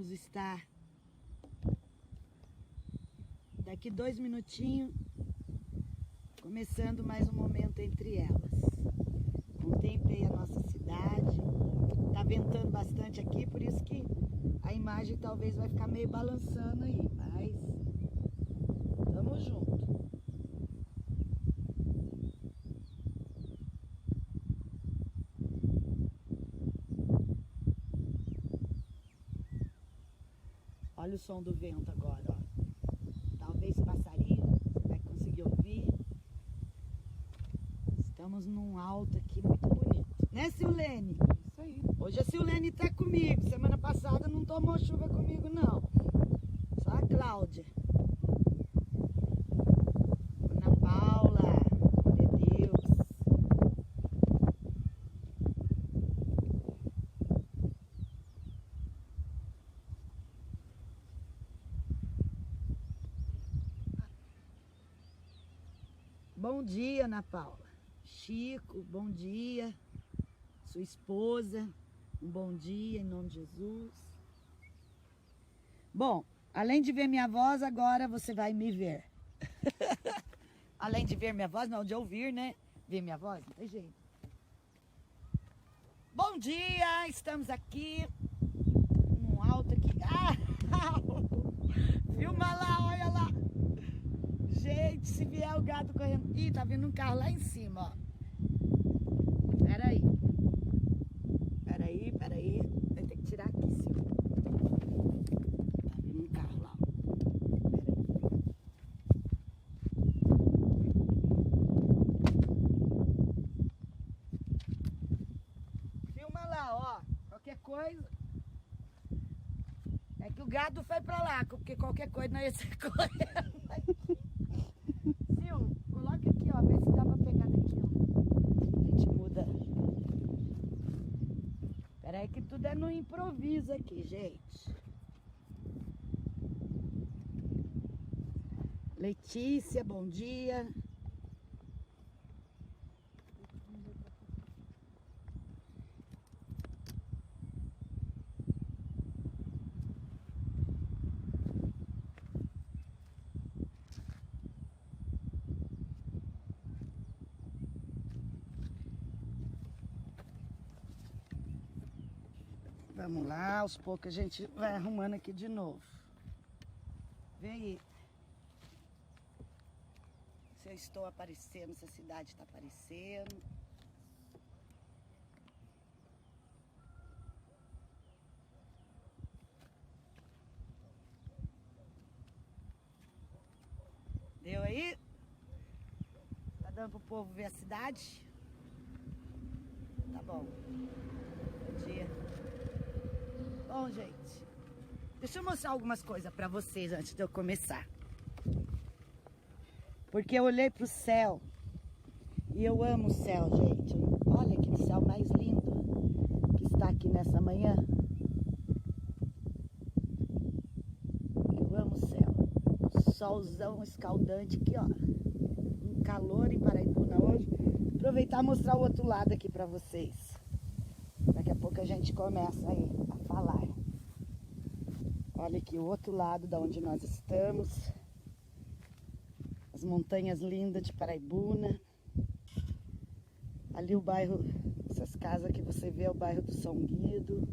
vamos estar daqui 2 minutinhos começando mais um momento entre elas. Contemplei a nossa cidade, tá ventando bastante aqui, por isso que a imagem talvez vai ficar meio balançando aí, mas tamo junto. Olha o som do vento agora, ó. Talvez passarinho, você vai conseguir ouvir. Estamos num alto aqui muito bonito. Né, Silene? Isso aí. Hoje a Silene tá comigo. Semana passada não tomou chuva comigo, não. Só a Cláudia. Ana Paula. Meu Deus. Bom dia, Ana Paula. Chico, bom dia. Sua esposa, um bom dia em nome de Jesus. Bom, além de ver minha voz, agora você vai me ver. Além de ver minha voz, não, de ouvir, né? Ver minha voz, não tem jeito. Bom dia, estamos aqui num alto aqui. Ah, filma lá, olha lá. Gente, se vier o gato correndo... Ih, tá vindo um carro lá em cima, ó. Peraí. Peraí. Vai ter que tirar aqui, Silvio. Tá vindo um carro lá, ó. Peraí. Filma lá, ó. Qualquer coisa... É que o gado foi pra lá, porque qualquer coisa não ia ser correndo. Silvio, coloca aqui, ó. Vê se dá pra pegar daqui, ó. A gente muda. Peraí que tudo é no improviso aqui, gente. Letícia, bom dia. Vamos lá, aos poucos a gente vai arrumando aqui de novo. Vem aí. Se eu estou aparecendo, se a cidade está aparecendo. Deu aí? Tá dando pro povo ver a cidade? Tá bom. Bom dia. Bom, gente, deixa eu mostrar algumas coisas pra vocês antes de eu começar. Porque eu olhei pro céu e eu amo o céu, gente. Olha que céu mais lindo que está aqui nessa manhã. Eu amo o céu. Solzão escaldante aqui, ó. Um calor em Paraibuna hoje. Aproveitar e mostrar o outro lado aqui pra vocês. Daqui a pouco a gente começa aí a falar. Olha aqui o outro lado da onde nós estamos. As montanhas lindas de Paraibuna. Ali o bairro, essas casas que você vê é o bairro do São Guido.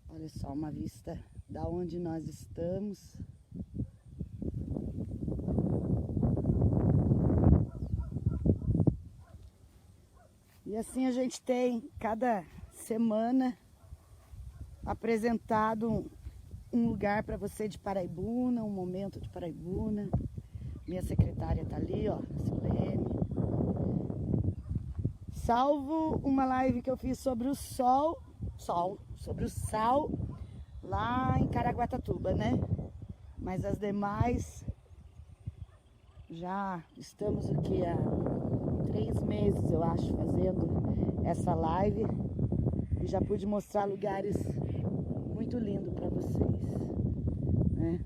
Olha só uma vista da onde nós estamos. E assim a gente tem, cada semana, apresentado um lugar para você de Paraibuna, um momento de Paraibuna. Minha secretária tá ali, ó, Silene. Salvo uma live que eu fiz sobre o sobre o sal, lá em Caraguatatuba, né? Mas as demais, já estamos aqui há 3 meses, eu acho, fazendo essa live. E já pude mostrar lugares muito lindos para vocês, né?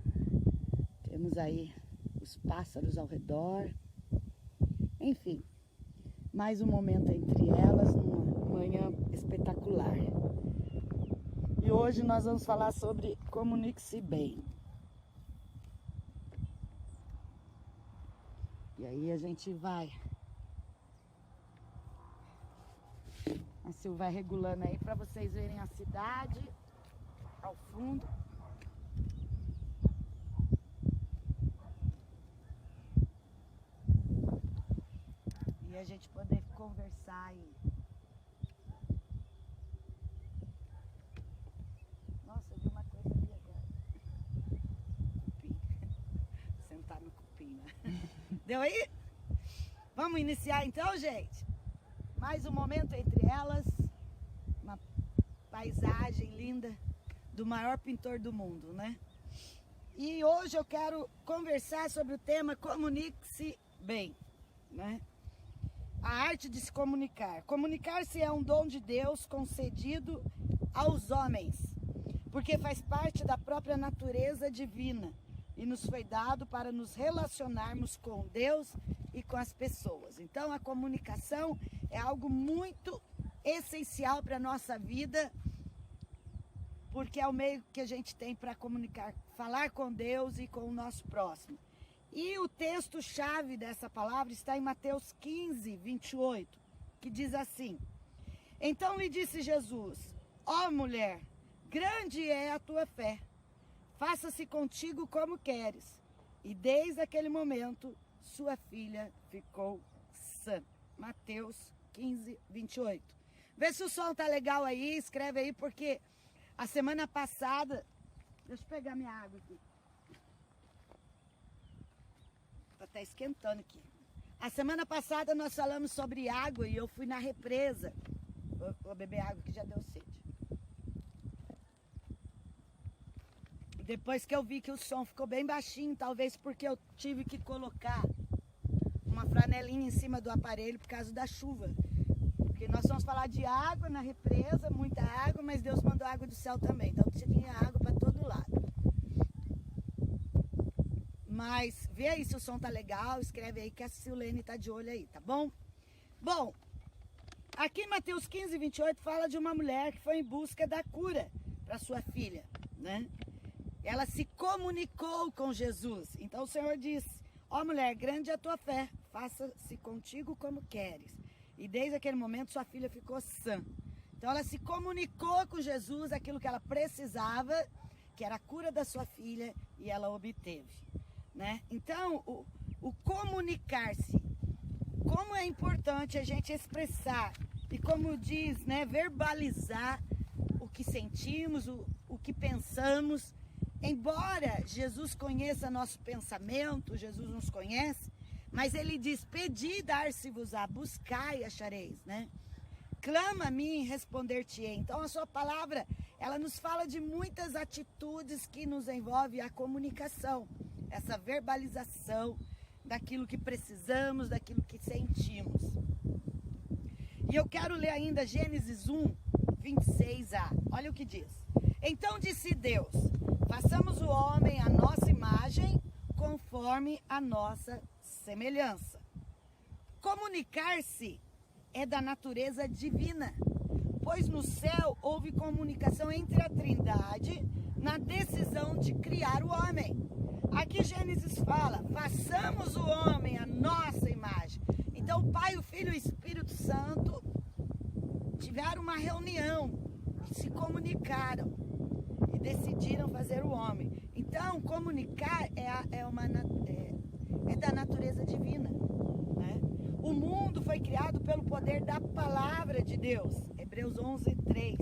Temos aí os pássaros ao redor. Enfim, mais um momento entre elas, numa manhã espetacular. E hoje nós vamos falar sobre comunique-se bem. E aí a gente vai. A Sil vai regulando aí para vocês verem a cidade ao fundo. E a gente poder conversar aí. Nossa, eu vi uma coisa ali agora. Cupim. Sentar no cupim, né? Deu aí? Vamos iniciar então, gente? Mais um momento entre elas. Uma paisagem linda do maior pintor do mundo, né? E hoje eu quero conversar sobre o tema comunique-se bem, né? A arte de se comunicar. Comunicar-se é um dom de Deus concedido aos homens, porque faz parte da própria natureza divina e nos foi dado para nos relacionarmos com Deus e com as pessoas. Então a comunicação é algo muito essencial para a nossa vida, porque é o meio que a gente tem para comunicar, falar com Deus e com o nosso próximo. E o texto-chave dessa palavra está em Mateus 15, 28, que diz assim: Então lhe disse Jesus, ó mulher, grande é a tua fé, faça-se contigo como queres. E desde aquele momento, sua filha ficou sã. Mateus 15, 28. Vê se o som tá legal aí, escreve aí, porque a semana passada... Deixa eu pegar minha água aqui. Tá até esquentando aqui. A semana passada nós falamos sobre água e eu fui na represa. Vou beber água que já deu sede. Depois que eu vi que o som ficou bem baixinho, talvez porque eu tive que colocar uma franelinha em cima do aparelho por causa da chuva. Porque nós vamos falar de água na represa, muita água, mas Deus mandou água do céu também. Então tinha água para todo lado. Mas vê aí se o som tá legal, escreve aí que a Silene tá de olho aí, tá bom? Bom, aqui em Mateus 15, 28 fala de uma mulher que foi em busca da cura para sua filha, né? Ela se comunicou com Jesus. Então o Senhor disse, ó mulher, grande é a tua fé, faça-se contigo como queres. E desde aquele momento sua filha ficou sã. Então ela se comunicou com Jesus, aquilo que ela precisava, que era a cura da sua filha, e ela obteve. Né? Então, o comunicar-se, como é importante a gente expressar e como diz, né, verbalizar o que sentimos, o que pensamos. Embora Jesus conheça nosso pensamento, Jesus nos conhece, mas ele diz, pedi, dar-se-vos-á, buscai e achareis, né? Clama a mim e responder-te-ei. Então a sua palavra, ela nos fala de muitas atitudes que nos envolvem a comunicação. Essa verbalização daquilo que precisamos, daquilo que sentimos. E eu quero ler ainda Gênesis 1, 26a. Olha o que diz. Então disse Deus, façamos o homem à nossa imagem, conforme a nossa semelhança. Comunicar-se é da natureza divina, pois no céu houve comunicação entre a Trindade na decisão de criar o homem. Aqui Gênesis fala, façamos o homem à nossa imagem. Então o Pai, o Filho e o Espírito Santo tiveram uma reunião, se comunicaram e decidiram fazer o homem. Então comunicar é da natureza divina, né? O mundo foi criado pelo poder da palavra de Deus. Hebreus 11, 3.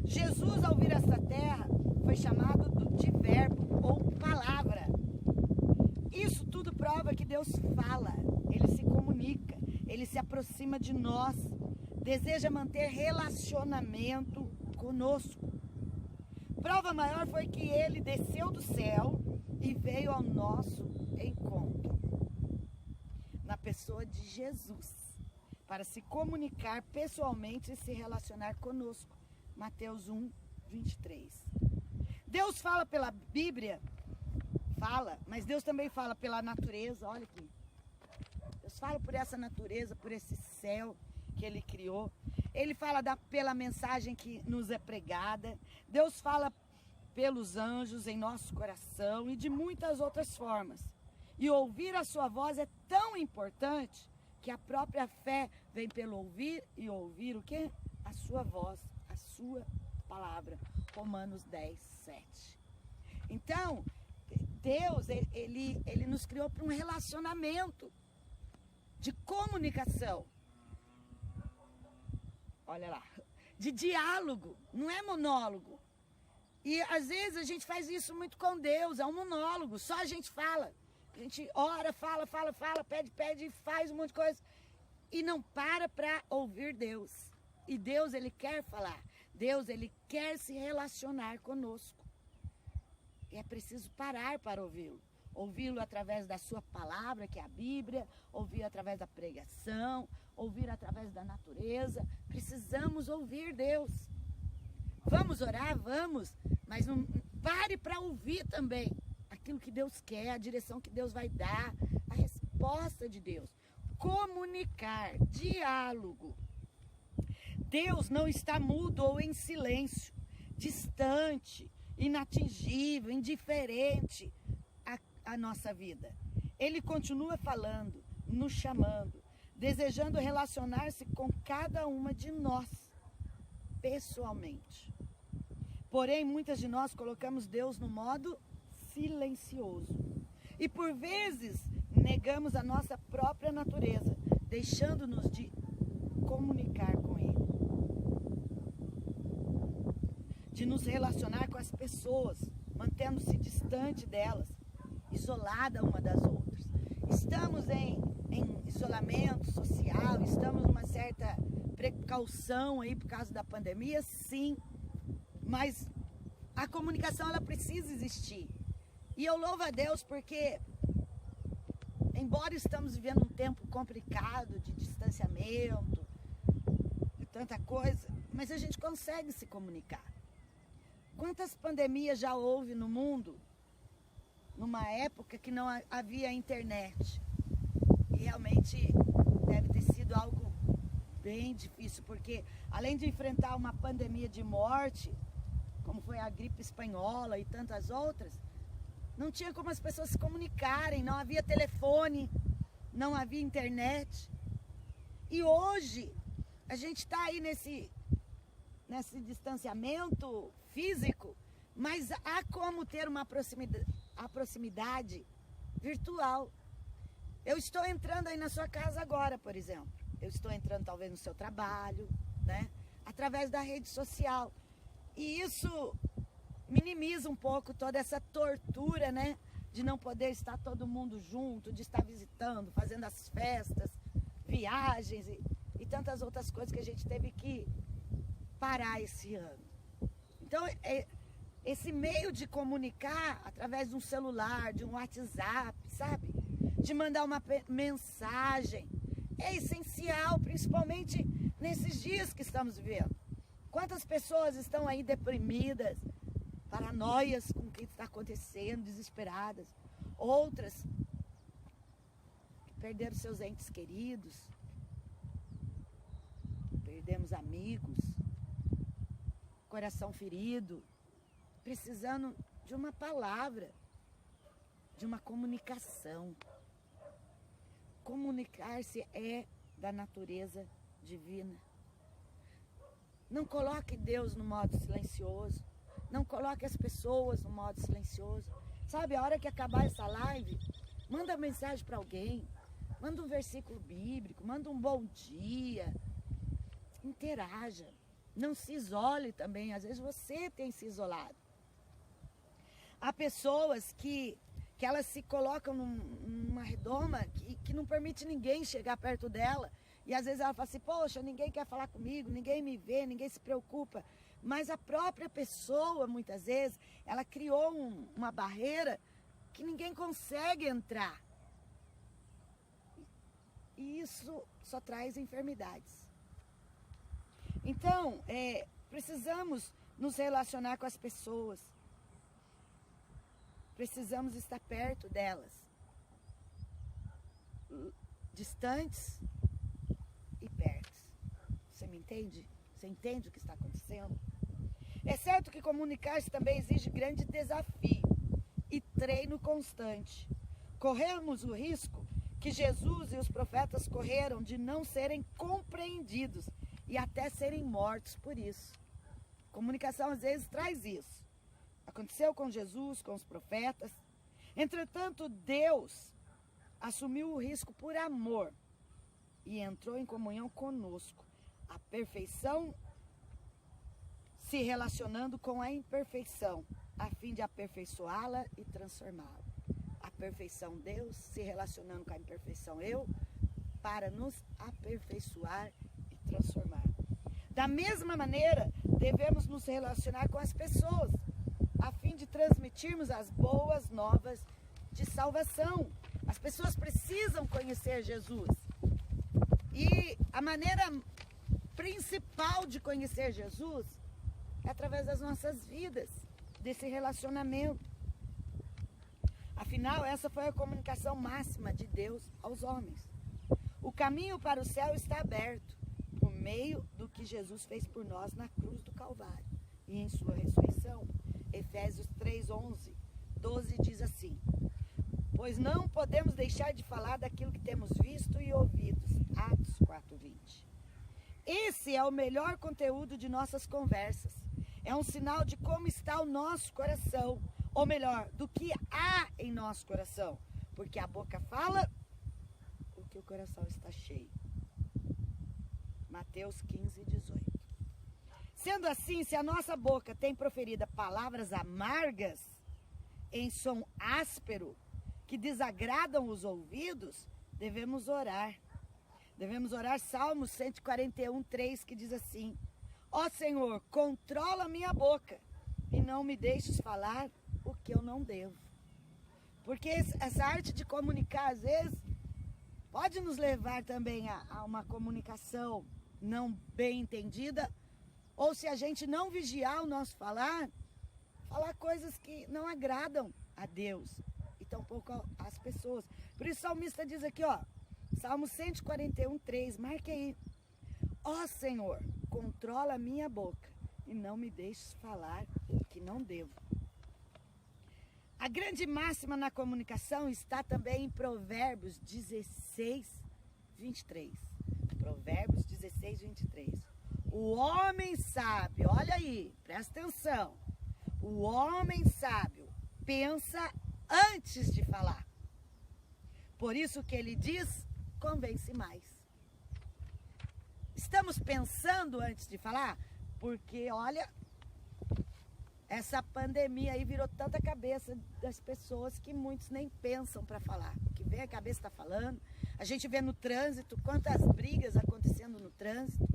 Jesus, ao vir a esta terra, foi chamado de verbo ou palavra. Isso tudo prova que Deus fala, Ele se comunica, Ele se aproxima de nós, deseja manter relacionamento conosco. Prova maior foi que Ele desceu do céu e veio ao nosso encontro, na pessoa de Jesus, para se comunicar pessoalmente e se relacionar conosco. Mateus 1, 23. Deus fala pela Bíblia, mas Deus também fala pela natureza, olha aqui. Deus fala por essa natureza, por esse céu que Ele criou. Ele fala pela mensagem que nos é pregada. Deus fala pelos anjos em nosso coração e de muitas outras formas. E ouvir a sua voz é tão importante que a própria fé vem pelo ouvir e ouvir o quê? A sua voz, a sua palavra. Romanos 10, 7. Então, Deus, ele nos criou para um relacionamento de comunicação. Olha lá, de diálogo, não é monólogo. E às vezes a gente faz isso muito com Deus, é um monólogo, só a gente fala. A gente ora, fala, pede e faz um monte de coisa. E não para ouvir Deus. E Deus, ele quer falar. Deus, ele quer se relacionar conosco. E é preciso parar para ouvi-lo. Ouvi-lo através da sua palavra, que é a Bíblia, ouvir através da pregação, ouvir através da natureza. Precisamos ouvir Deus. Vamos orar? Vamos. Mas não pare para ouvir também aquilo que Deus quer, a direção que Deus vai dar, a resposta de Deus. Comunicar, diálogo. Deus não está mudo ou em silêncio, distante, inatingível, indiferente à nossa vida. Ele continua falando, nos chamando, desejando relacionar-se com cada uma de nós, pessoalmente. Porém, muitas de nós colocamos Deus no modo silencioso. E por vezes negamos a nossa própria natureza, deixando-nos de comunicar com Ele. De nos relacionar com as pessoas, mantendo-se distante delas, isolada uma das outras. Estamos em isolamento social, estamos numa certa precaução aí por causa da pandemia, sim. Mas a comunicação, ela precisa existir. E eu louvo a Deus porque, embora estamos vivendo um tempo complicado de distanciamento, de tanta coisa, mas a gente consegue se comunicar. Quantas pandemias já houve no mundo, numa época que não havia internet? E realmente deve ter sido algo bem difícil, porque além de enfrentar uma pandemia de morte, como foi a gripe espanhola e tantas outras, não tinha como as pessoas se comunicarem, não havia telefone, não havia internet. E hoje, a gente está aí nesse distanciamento físico, mas há como ter uma proximidade virtual. Eu estou entrando aí na sua casa agora, por exemplo. Eu estou entrando talvez no seu trabalho, né? Através da rede social. E isso minimiza um pouco toda essa tortura, né? De não poder estar todo mundo junto, de estar visitando, fazendo as festas, viagens e tantas outras coisas que a gente teve que parar esse ano. Então, esse meio de comunicar através de um celular, de um WhatsApp, sabe? De mandar uma mensagem, é essencial, principalmente nesses dias que estamos vivendo. Quantas pessoas estão aí deprimidas, paranoias com o que está acontecendo, desesperadas. Outras que perderam seus entes queridos, perdemos amigos, coração ferido, precisando de uma palavra, de uma comunicação. Comunicar-se é da natureza divina. Não coloque Deus no modo silencioso. Não coloque as pessoas no modo silencioso. Sabe, a hora que acabar essa live, manda mensagem para alguém. Manda um versículo bíblico, manda um bom dia. Interaja. Não se isole também. Às vezes você tem se isolado. Há pessoas que elas se colocam numa redoma que não permite ninguém chegar perto dela. E às vezes ela fala assim, poxa, ninguém quer falar comigo, ninguém me vê, ninguém se preocupa. Mas a própria pessoa, muitas vezes, ela criou uma barreira que ninguém consegue entrar. E isso só traz enfermidades. Então, precisamos nos relacionar com as pessoas. Precisamos estar perto delas. Distantes e perto. Sem me entende? Você entende o que está acontecendo? É certo que comunicar-se também exige grande desafio e treino constante. Corremos o risco que Jesus e os profetas correram de não serem compreendidos e até serem mortos por isso. Comunicação às vezes traz isso. Aconteceu com Jesus, com os profetas. Entretanto, Deus assumiu o risco por amor e entrou em comunhão conosco. A perfeição se relacionando com a imperfeição, a fim de aperfeiçoá-la e transformá-la. A perfeição Deus se relacionando com a imperfeição eu, para nos aperfeiçoar e transformar. Da mesma maneira, devemos nos relacionar com as pessoas, a fim de transmitirmos as boas novas de salvação. As pessoas precisam conhecer Jesus. E a maneira principal de conhecer Jesus é através das nossas vidas, desse relacionamento. Afinal, essa foi a comunicação máxima de Deus aos homens. O caminho para o céu está aberto por meio do que Jesus fez por nós na cruz do Calvário e em sua ressurreição. Efésios 3:11, 12 diz assim: pois não podemos deixar de falar daquilo que temos visto e ouvido. Atos 4:20. Esse é o melhor conteúdo de nossas conversas. É um sinal de como está o nosso coração, ou melhor, do que há em nosso coração, porque a boca fala o que o coração está cheio. Mateus 15:18. Sendo assim, se a nossa boca tem proferido palavras amargas, em som áspero, que desagradam os ouvidos, devemos orar. Devemos orar Salmos 141:3, que diz assim: ó Senhor, controla minha boca e não me deixes falar o que eu não devo. Porque essa arte de comunicar, às vezes, pode nos levar também a uma comunicação não bem entendida, ou se a gente não vigiar o nosso falar coisas que não agradam a Deus e tampouco às pessoas. Por isso o salmista diz aqui, ó, Salmo 141:3, marque aí: ó Senhor, controla a minha boca e não me deixes falar o que não devo. A grande máxima na comunicação está também em Provérbios 16:23. Provérbios 16:23. O homem sábio, olha aí, presta atenção. O homem sábio pensa antes de falar. Por isso o que ele diz convence mais. Estamos pensando antes de falar? Porque, olha, essa pandemia aí virou tanta cabeça das pessoas que muitos nem pensam para falar. O que vem a cabeça está falando. A gente vê no trânsito quantas brigas acontecendo no trânsito.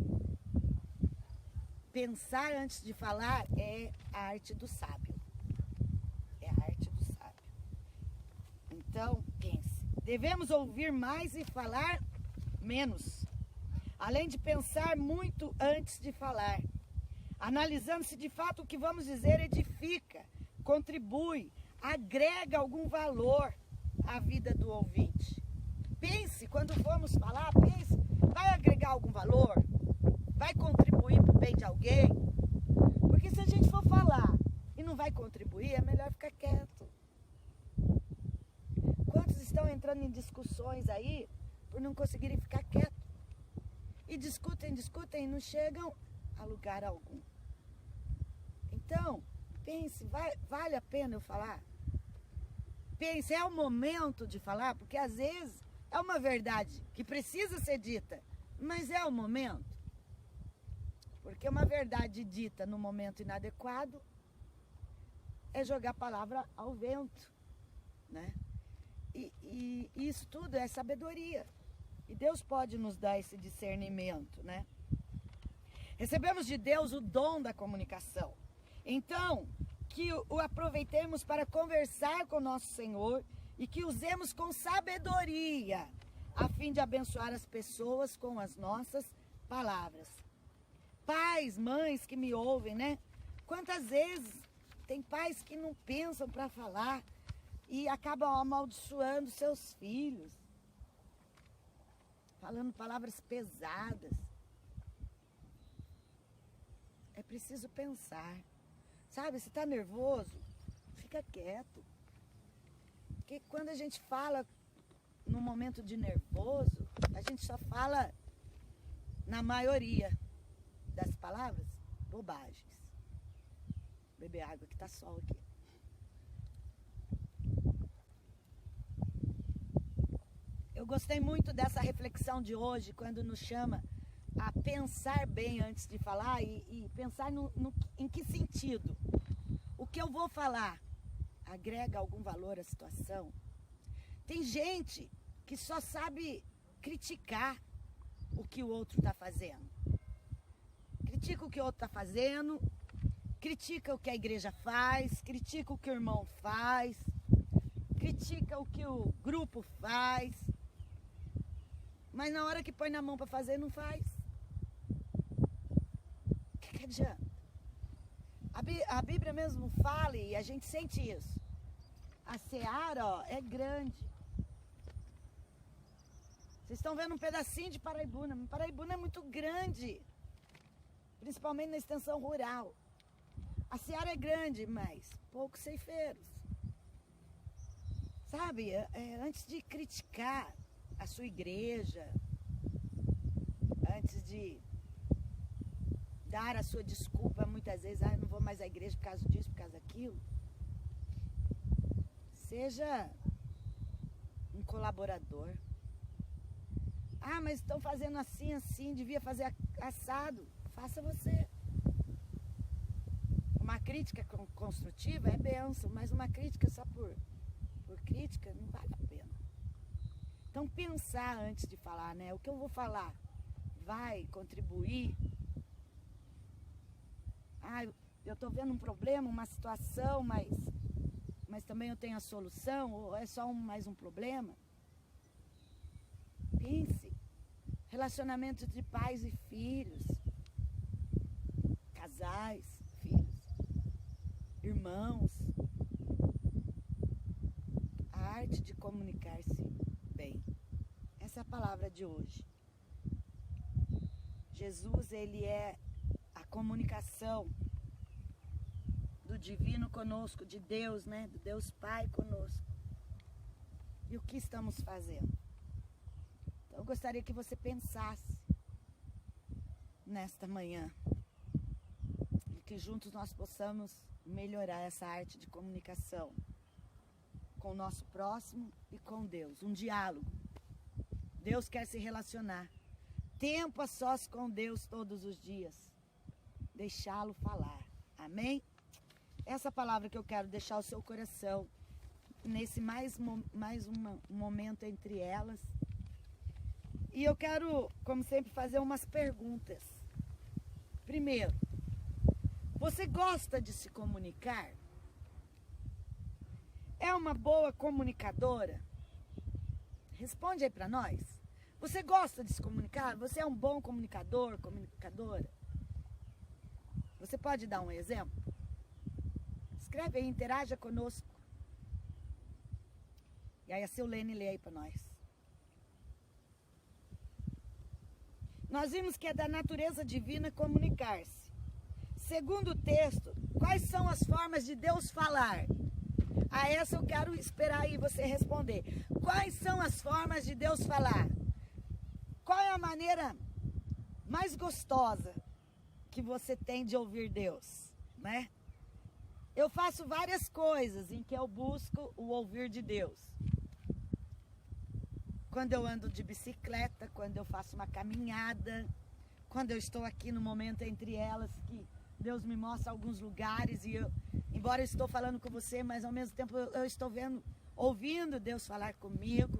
Pensar antes de falar é a arte do sábio. É a arte do sábio. Então, pense. Devemos ouvir mais e falar menos. Além de pensar muito antes de falar. Analisando se de fato o que vamos dizer edifica, contribui, agrega algum valor à vida do ouvinte. Pense, quando formos falar, pense, vai agregar algum valor? Vai contribuir para o bem de alguém? Porque se a gente for falar e não vai contribuir, é melhor ficar quieto. Quantos estão entrando em discussões aí por não conseguirem ficar quietos? E discutem e não chegam a lugar algum. Então, pense, vale a pena eu falar? Pense, é o momento de falar, porque às vezes é uma verdade que precisa ser dita, mas é o momento. Porque uma verdade dita no momento inadequado é jogar a palavra ao vento, né? E isso tudo é sabedoria. E Deus pode nos dar esse discernimento, né? Recebemos de Deus o dom da comunicação. Então, que o aproveitemos para conversar com o nosso Senhor e que usemos com sabedoria, a fim de abençoar as pessoas com as nossas palavras. Pais, mães que me ouvem, né? Quantas vezes tem pais que não pensam para falar e acabam amaldiçoando seus filhos, falando palavras pesadas. É preciso pensar. Sabe, se está nervoso, fica quieto. Porque quando a gente fala no momento de nervoso, a gente só fala, na maioria das palavras, bobagens. Beber água que tá sol aqui. Eu gostei muito dessa reflexão de hoje, quando nos chama a pensar bem antes de falar e pensar em que sentido. O que eu vou falar agrega algum valor à situação? Tem gente que só sabe criticar o que o outro está fazendo. Critica o que o outro está fazendo, critica o que a igreja faz, critica o que o irmão faz, critica o que o grupo faz, mas na hora que põe na mão para fazer, não faz. O que adianta? A Bíblia mesmo fala, e a gente sente isso. A seara, ó, é grande. Vocês estão vendo um pedacinho de Paraibuna. Paraibuna é muito grande, principalmente na extensão rural. A seara é grande, mas poucos ceifeiros. Sabe, antes de criticar a sua igreja, antes de dar a sua desculpa, muitas vezes, eu não vou mais à igreja por causa disso, por causa daquilo. Seja um colaborador. Ah, mas estão fazendo assim, assim, devia fazer assado. Faça você. Uma crítica construtiva é bênção, mas uma crítica só por crítica não vale a pena. Então pensar antes de falar, né? O que eu vou falar vai contribuir? Ah, eu estou vendo um problema, uma situação, mas também eu tenho a solução, ou é só mais um problema? Pense. Relacionamento de pais e filhos, casais, filhos, irmãos. A arte de comunicar-se bem. Essa é a palavra de hoje. Jesus, ele é a comunicação do divino conosco, de Deus, né? Do Deus Pai conosco. E o que estamos fazendo? Então, eu gostaria que você pensasse nesta manhã e que juntos nós possamos melhorar essa arte de comunicação com o nosso próximo e com Deus. Um diálogo. Deus quer se relacionar. Tempo a sós com Deus todos os dias. Deixá-lo falar. Amém? Essa palavra que eu quero deixar ao seu coração nesse mais um momento entre elas. E eu quero, como sempre, fazer umas perguntas. Primeiro, você gosta de se comunicar? É uma boa comunicadora? Responde aí para nós. Você gosta de se comunicar? Você é um bom comunicador, comunicadora? Você pode dar um exemplo? Escreve aí, interaja conosco. E aí a Silene lê aí para nós. Nós vimos que é da natureza divina comunicar-se. Segundo o texto, quais são as formas de Deus falar? A essa eu quero esperar aí você responder. Quais são as formas de Deus falar? Qual é a maneira mais gostosa que você tem de ouvir Deus, né? Eu faço várias coisas em que eu busco o ouvir de Deus. Quando eu ando de bicicleta, quando eu faço uma caminhada, quando eu estou aqui no momento entre elas, que Deus me mostra alguns lugares e eu, embora eu estou falando com você, mas ao mesmo tempo eu estou ouvindo Deus falar comigo.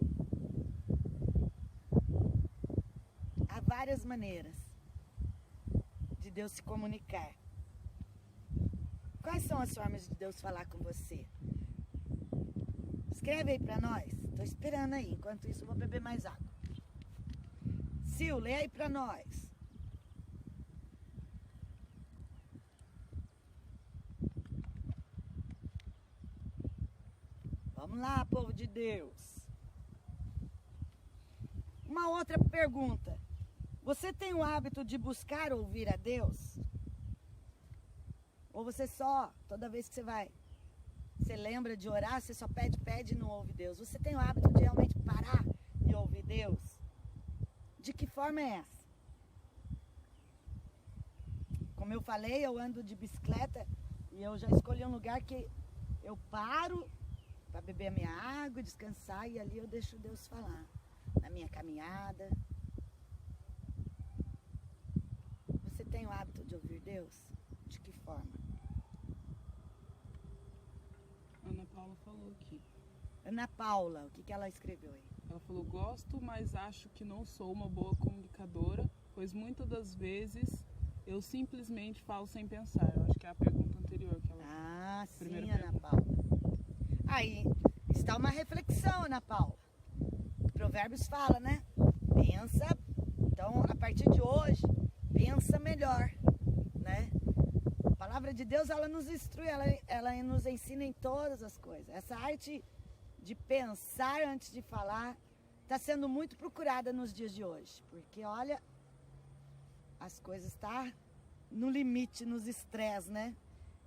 Há várias maneiras de Deus se comunicar. Quais são as formas de Deus falar com você? Escreve aí para nós. Estou esperando aí. Enquanto isso, eu vou beber mais água. Sil, lê aí para nós. Vamos lá, povo de Deus. Uma outra pergunta. Você tem o hábito de buscar ouvir a Deus? Ou você só, toda vez que você lembra de orar, você só pede e não ouve Deus? Você tem o hábito de realmente parar e ouvir Deus? De que forma é essa? Como eu falei, eu ando de bicicleta e eu já escolhi um lugar que eu paro para beber a minha água, descansar, e ali eu deixo Deus falar. Na minha caminhada. Você tem o hábito de ouvir Deus? De que forma? Ana Paula falou aqui. Ana Paula, o que ela escreveu aí? Ela falou: gosto, mas acho que não sou uma boa comunicadora, pois muitas das vezes eu simplesmente falo sem pensar. Eu acho que é a pergunta anterior que ela fez. Ah, sim, Primeira Ana pergunta. Paula. Aí está uma reflexão, Ana Paula. Provérbios fala, né? Pensa. Então, a partir de hoje, pensa melhor, né? A palavra de Deus, ela nos instrui, ela nos ensina em todas as coisas. Essa arte de pensar antes de falar está sendo muito procurada nos dias de hoje. Porque, olha, as coisas estão no limite, nos estresses, né?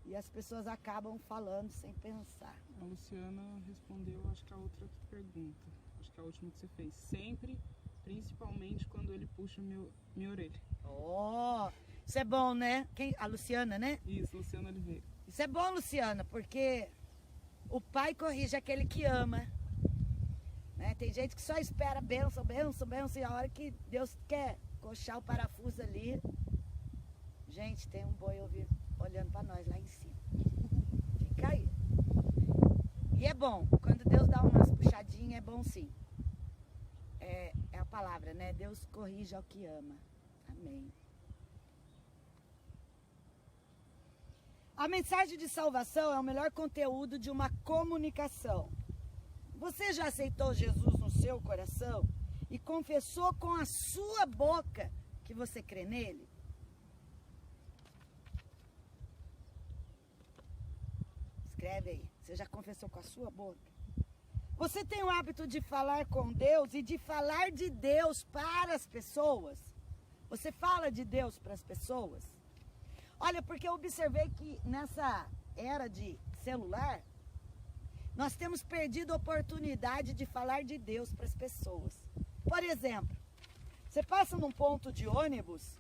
E as pessoas acabam falando sem pensar. A Luciana respondeu, acho que a outra pergunta. Acho que a última que você fez. Sempre, principalmente quando ele puxa minha orelha. Oh, isso é bom, né? A Luciana, né? Isso, Luciana Oliveira. Isso é bom, Luciana, porque o pai corrige aquele que ama. Né? Tem gente que só espera bênção, bênção, bênção, e a hora que Deus quer coxar o parafuso ali, gente, tem um boi olhando para nós lá em cima. Fica aí. E é bom, quando Deus dá umas puxadinhas, é bom sim. É a palavra, né? Deus corrige ao que ama. Amém. A mensagem de salvação é o melhor conteúdo de uma comunicação. Você já aceitou Jesus no seu coração e confessou com a sua boca que você crê nele? Escreve aí. Você já confessou com a sua boca? Você tem o hábito de falar com Deus e de falar de Deus para as pessoas? Você fala de Deus para as pessoas? Olha, porque eu observei que nessa era de celular, nós temos perdido a oportunidade de falar de Deus para as pessoas. Por exemplo, você passa num ponto de ônibus,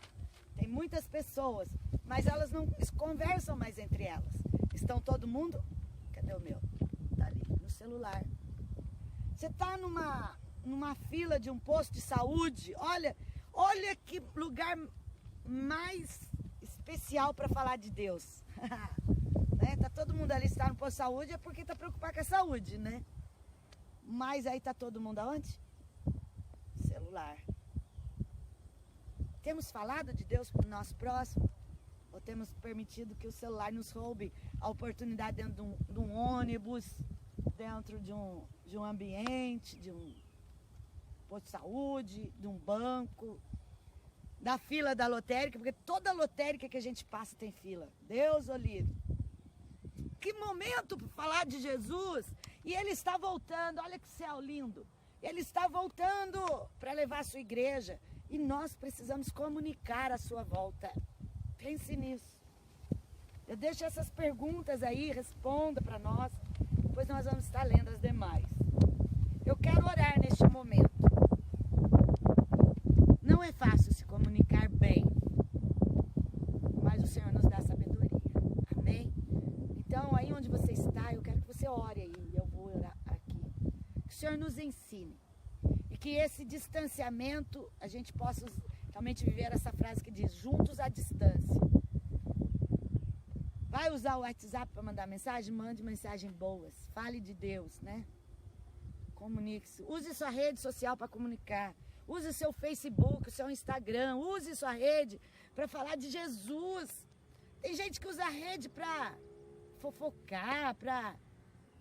tem muitas pessoas, mas elas não conversam mais entre elas. Estão todo mundo? Cadê o meu? Tá ali, no celular. Você está numa fila de um posto de saúde, olha que lugar mais especial para falar de Deus. Né? Tá todo mundo ali, está no posto de saúde, é porque está preocupado com a saúde, né? Mas aí tá todo mundo aonde? Celular. Temos falado de Deus para o nosso próximo? Ou temos permitido que o celular nos roube a oportunidade dentro de um ônibus, dentro de um ambiente, de um posto de saúde, de um banco, da fila da lotérica, porque toda lotérica que a gente passa tem fila. Deus o livre. Que momento para falar de Jesus! E ele está voltando, olha que céu lindo. Ele está voltando para levar a sua igreja. E nós precisamos comunicar a sua volta. Pense nisso. Eu deixo essas perguntas aí, responda para nós. Depois nós vamos estar lendo as demais. Eu quero orar neste momento. Não é fácil se comunicar bem, mas o Senhor nos dá sabedoria. Amém? Então, aí onde você está, eu quero que você ore aí. Eu vou orar aqui. Que o Senhor nos ensine. E que esse distanciamento, a gente possa realmente viver essa frase que diz, juntos à distância. Vai usar o WhatsApp para mandar mensagem? Mande mensagens boas. Fale de Deus, né? Comunique-se. Use sua rede social para comunicar. Use o seu Facebook, o seu Instagram. Use sua rede para falar de Jesus. Tem gente que usa a rede para fofocar, para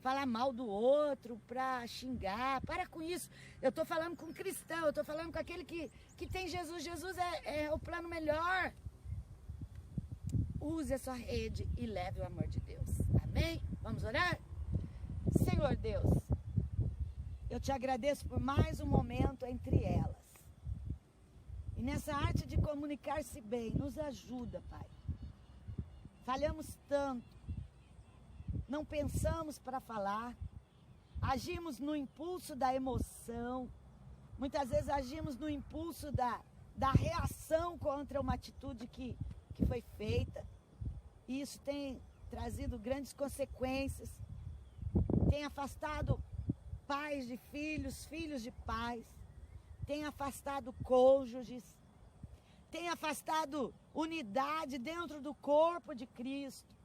falar mal do outro, para xingar. Para com isso. Eu estou falando com um cristão, eu estou falando com aquele que tem Jesus. Jesus é o plano melhor. Use a sua rede e leve o amor de Deus. Amém? Vamos orar? Senhor Deus, eu te agradeço por mais um momento entre elas. E nessa arte de comunicar-se bem, nos ajuda, Pai. falhamos tanto, não pensamos para falar, agimos no impulso da emoção, muitas vezes agimos no impulso da reação contra uma atitude que foi feita, e isso tem trazido grandes consequências, tem afastado pais de filhos, filhos de pais, tem afastado cônjuges, tem afastado unidade dentro do corpo de Cristo.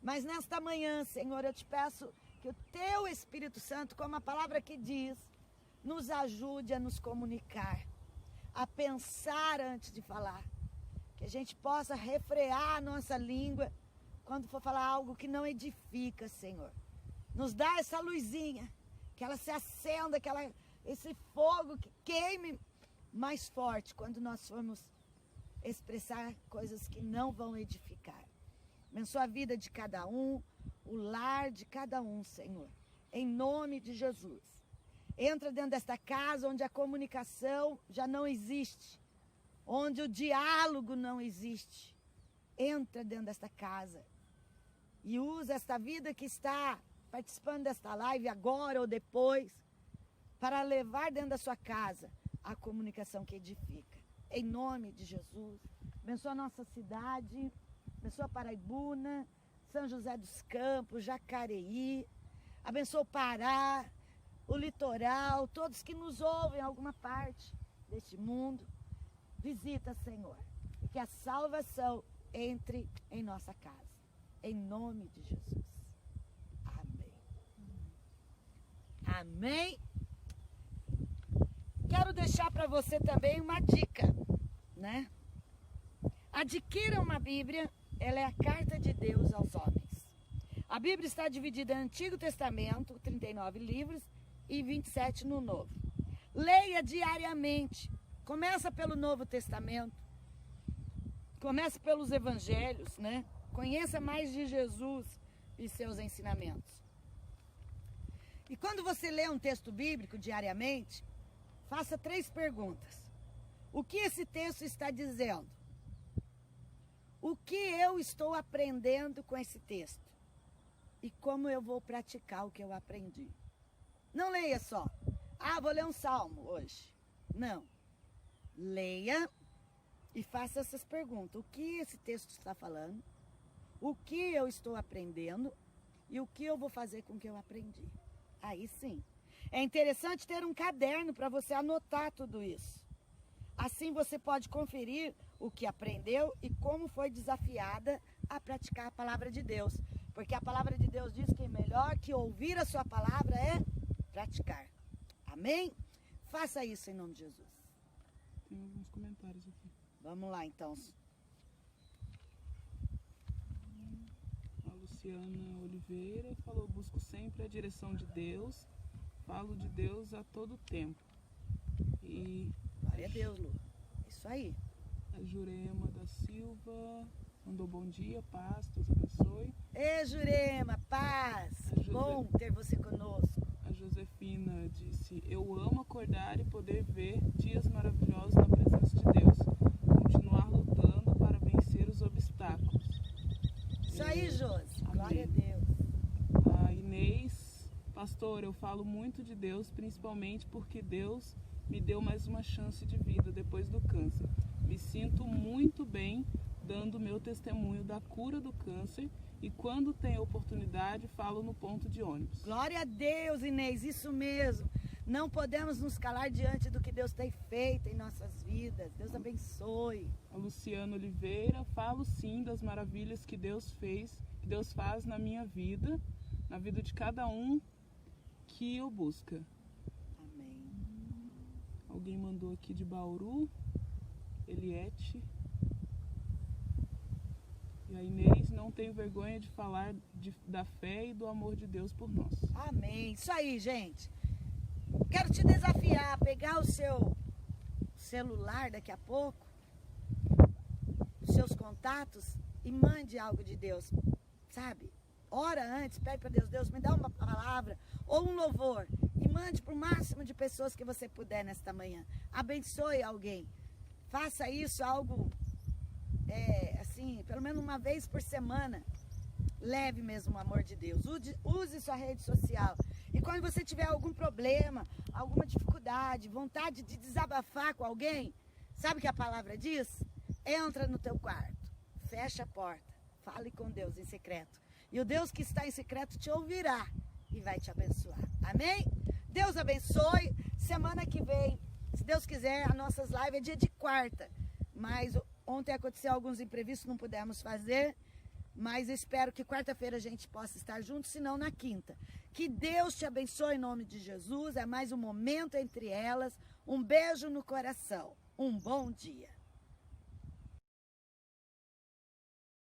Mas nesta manhã, Senhor, eu te peço que o teu Espírito Santo, como a palavra que diz, nos ajude a nos comunicar, a pensar antes de falar, que a gente possa refrear a nossa língua quando for falar algo que não edifica, Senhor. Nos dá essa luzinha, que ela se acenda, esse fogo que queime mais forte quando nós formos expressar coisas que não vão edificar. Abençoa a vida de cada um, o lar de cada um, Senhor, em nome de Jesus. Entra dentro desta casa onde a comunicação já não existe, onde o diálogo não existe. Entra dentro desta casa e usa esta vida que está participando desta live agora ou depois, para levar dentro da sua casa a comunicação que edifica. Em nome de Jesus, abençoa a nossa cidade, abençoa Paraibuna, São José dos Campos, Jacareí, abençoa o Pará, o litoral, todos que nos ouvem em alguma parte deste mundo. Visita, Senhor, e que a salvação entre em nossa casa. Em nome de Jesus. Amém. Amém. Quero deixar para você também uma dica, né? Adquira uma Bíblia, ela é a carta de Deus aos homens. A Bíblia está dividida no Antigo Testamento, 39 livros, e 27 no Novo. Leia diariamente. Começa pelo Novo Testamento. Começa pelos Evangelhos, né? Conheça mais de Jesus e seus ensinamentos. E quando você lê um texto bíblico diariamente, faça 3 perguntas. O que esse texto está dizendo? O que eu estou aprendendo com esse texto? E como eu vou praticar o que eu aprendi? Não leia só. Vou ler um salmo hoje. Não. Leia e faça essas perguntas. O que esse texto está falando? O que eu estou aprendendo? E o que eu vou fazer com o que eu aprendi? Aí sim. É interessante ter um caderno para você anotar tudo isso. Assim você pode conferir o que aprendeu e como foi desafiada a praticar a palavra de Deus. Porque a palavra de Deus diz que melhor que ouvir a sua palavra é praticar. Amém? Faça isso em nome de Jesus. Tem alguns comentários aqui. Vamos lá, então. A Luciana Oliveira falou: busco sempre a direção de Deus, falo de Deus a todo tempo. E glória a Deus, Lu. Isso aí. A Jurema da Silva mandou bom dia, paz, Deus abençoe. Ei, Jurema, paz. Bom ter você conosco. A Josefina disse: eu amo acordar e poder ver dias maravilhosos na presença de Deus. Continuar lutando para vencer os obstáculos. Isso aí, Josi. Glória a Deus. A Inês: pastor, eu falo muito de Deus, principalmente porque Deus me deu mais uma chance de vida depois do câncer. Me sinto muito bem dando meu testemunho da cura do câncer e quando tenho oportunidade falo no ponto de ônibus. Glória a Deus, Inês, isso mesmo. Não podemos nos calar diante do que Deus tem feito em nossas vidas. Deus abençoe. A Luciana Oliveira: falo sim das maravilhas que Deus fez, que Deus faz na minha vida, na vida de cada um que o busca. Amém. Alguém mandou aqui de Bauru, Eliette. E a Inês: não tenho vergonha de falar da fé e do amor de Deus por nós. Amém. Isso aí, gente. Quero te desafiar a pegar o seu celular daqui a pouco, os seus contatos, e mande algo de Deus, sabe? Ora antes, pede para Deus: Deus, me dá uma palavra ou um louvor, e mande para o máximo de pessoas que você puder nesta manhã. Abençoe alguém. Faça isso algo, assim, assim, pelo menos uma vez por semana, leve mesmo o amor de Deus. Use sua rede social. E quando você tiver algum problema, alguma dificuldade, vontade de desabafar com alguém, sabe o que a palavra diz? Entra no teu quarto, fecha a porta, fale com Deus em secreto. E o Deus que está em secreto te ouvirá e vai te abençoar. Amém? Deus abençoe. Semana que vem, se Deus quiser, as nossas lives é dia de quarta. Mas ontem aconteceu alguns imprevistos, não pudemos fazer. Mas espero que quarta-feira a gente possa estar juntos, se não na quinta. Que Deus te abençoe em nome de Jesus. É mais um momento entre elas. Um beijo no coração. Um bom dia.